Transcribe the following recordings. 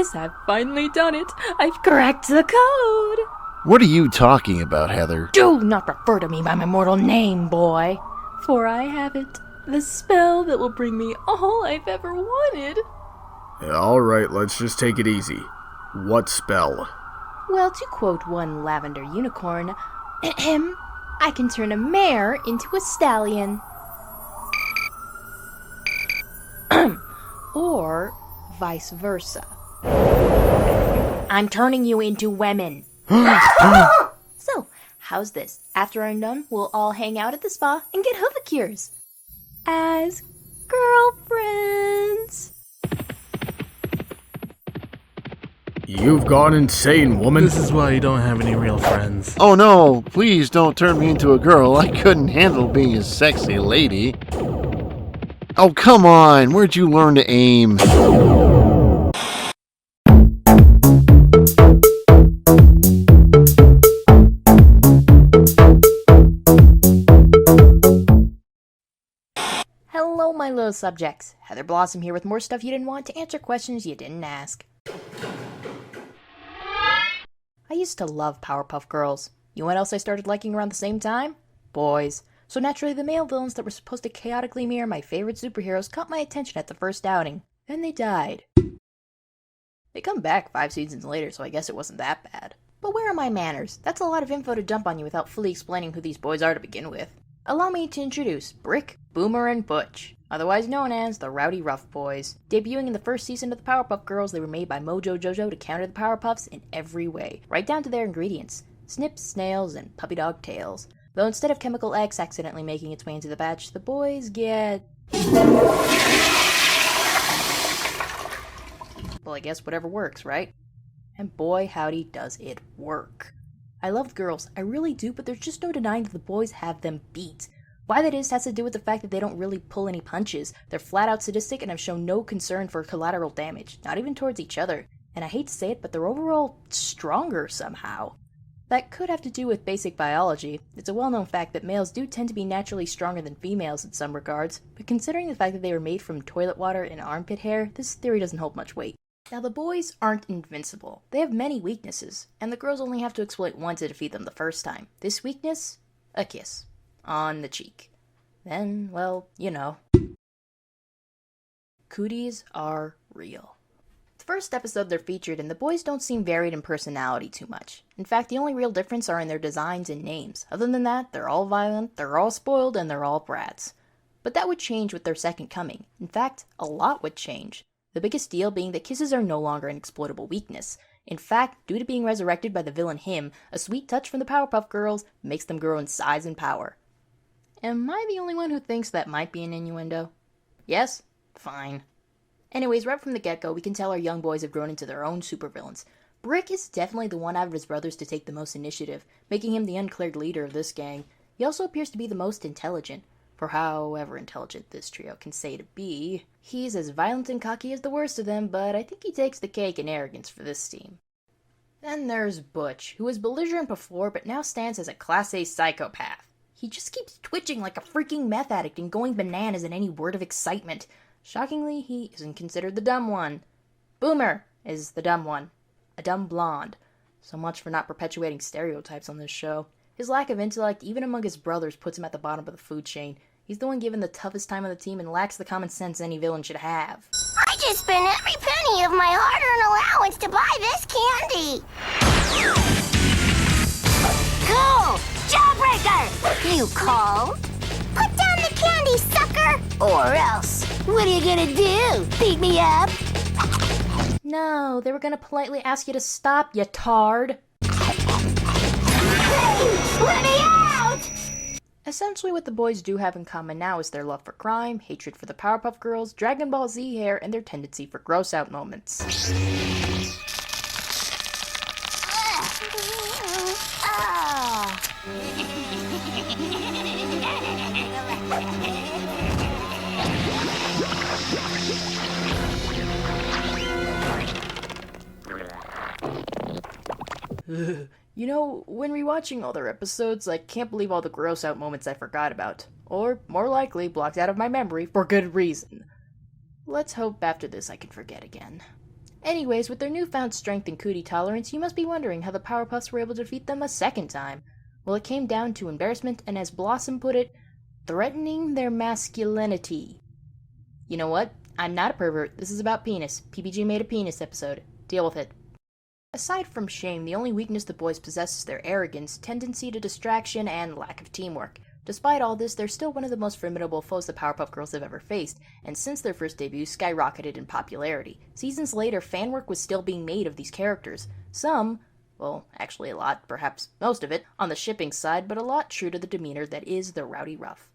Yes, I've finally done it. I've cracked the code. What are you talking about, Heather? Do not refer to me by my mortal name, boy. For I have it. The spell that will bring me all I've ever wanted. Alright, let's just take it easy. What spell? Well, to quote one lavender unicorn, I can turn a mare into a stallion. Or vice versa. I'm turning you into women. So, how's this? After I'm done, we'll all hang out at the spa and get hoofacures. As girlfriends. You've gone insane, woman. This is why you don't have any real friends. Oh no, please don't turn me into a girl. I couldn't handle being a sexy lady. Oh, come on. Where'd you learn to aim? Hello, my little subjects. Heather Blossom here with more stuff you didn't want to answer questions you didn't ask. I used to love Powerpuff Girls. You know what else I started liking around the same time? Boys. So naturally the male villains that were supposed to chaotically mirror my favorite superheroes caught my attention at the first outing. Then they died. They come back 5 seasons later, so I guess it wasn't that bad. But where are my manners? That's a lot of info to dump on you without fully explaining who these boys are to begin with. Allow me to introduce Brick, Boomer, and Butch, otherwise known as the Rowdy Ruff Boys. Debuting in the first season of the Powerpuff Girls, they were made by Mojo Jojo to counter the Powerpuffs in every way, right down to their ingredients: snips, snails, and puppy dog tails. Though instead of Chemical X accidentally making its way into the batch, the boys get... Well, I guess whatever works, right? And boy howdy does it work. I love the girls, I really do, but there's just no denying that the boys have them beat. Why that is has to do with the fact that they don't really pull any punches. They're flat out sadistic and have shown no concern for collateral damage, not even towards each other. And I hate to say it, but they're overall stronger somehow. That could have to do with basic biology. It's a well-known fact that males do tend to be naturally stronger than females in some regards, but considering the fact that they were made from toilet water and armpit hair, this theory doesn't hold much weight. Now, the boys aren't invincible. They have many weaknesses, and the girls only have to exploit one to defeat them the first time. This weakness? A kiss. On the cheek. Then, well, you know. Cooties are real. The first episode they're featured in, the boys don't seem varied in personality too much. In fact, the only real difference are in their designs and names. Other than that, they're all violent, they're all spoiled, and they're all brats. But that would change with their second coming. In fact, a lot would change. The biggest deal being that kisses are no longer an exploitable weakness. In fact, due to being resurrected by the villain him, a sweet touch from the Powerpuff Girls makes them grow in size and power. Am I the only one who thinks that might be an innuendo? Yes? Fine. Anyways, right from the get-go, we can tell our young boys have grown into their own supervillains. Brick is definitely the one out of his brothers to take the most initiative, making him the uncleared leader of this gang. He also appears to be the most intelligent. For however intelligent this trio can say to be, he's as violent and cocky as the worst of them, but I think he takes the cake in arrogance for this team. Then there's Butch, who was belligerent before but now stands as a Class A psychopath. He just keeps twitching like a freaking meth addict and going bananas at any word of excitement. Shockingly, he isn't considered the dumb one. Boomer is the dumb one. A dumb blonde. So much for not perpetuating stereotypes on this show. His lack of intellect, even among his brothers, puts him at the bottom of the food chain. He's the one given the toughest time on the team and lacks the common sense any villain should have. I just spent every penny of my hard-earned allowance to buy this candy. Cool! Jawbreaker! You called? Put down the candy, sucker! Or else, what are you gonna do? Beat me up? No, they were gonna politely ask you to stop, you tard. Hey, let me out! Essentially what the boys do have in common now is their love for crime, hatred for the Powerpuff Girls, Dragon Ball Z hair, and their tendency for gross-out moments. You know, when rewatching all their episodes, I can't believe all the gross-out moments I forgot about. Or, more likely, blocked out of my memory for good reason. Let's hope after this I can forget again. Anyways, with their newfound strength and cootie tolerance, you must be wondering how the Powerpuffs were able to defeat them a second time. Well, it came down to embarrassment and, as Blossom put it, threatening their masculinity. You know what? I'm not a pervert. This is about penis. PBG made a penis episode. Deal with it. Aside from shame, the only weakness the boys possess is their arrogance, tendency to distraction, and lack of teamwork. Despite all this, they're still one of the most formidable foes the Powerpuff Girls have ever faced, and since their first debut, skyrocketed in popularity. Seasons later, fan work was still being made of these characters. Some, well, actually a lot, perhaps most of it, on the shipping side, but a lot true to the demeanor that is the Rowdy Ruff.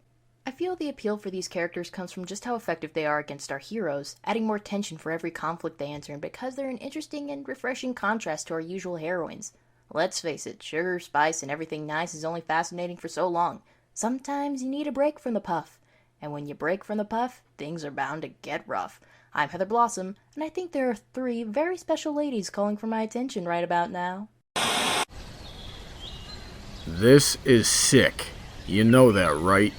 I feel the appeal for these characters comes from just how effective they are against our heroes, adding more tension for every conflict they enter, and because they're an interesting and refreshing contrast to our usual heroines. Let's face it, sugar, spice, and everything nice is only fascinating for so long. Sometimes you need a break from the puff. And when you break from the puff, things are bound to get rough. I'm Heather Blossom, and I think there are 3 very special ladies calling for my attention right about now. This is sick. You know that, right?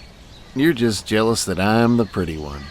You're just jealous that I'm the pretty one.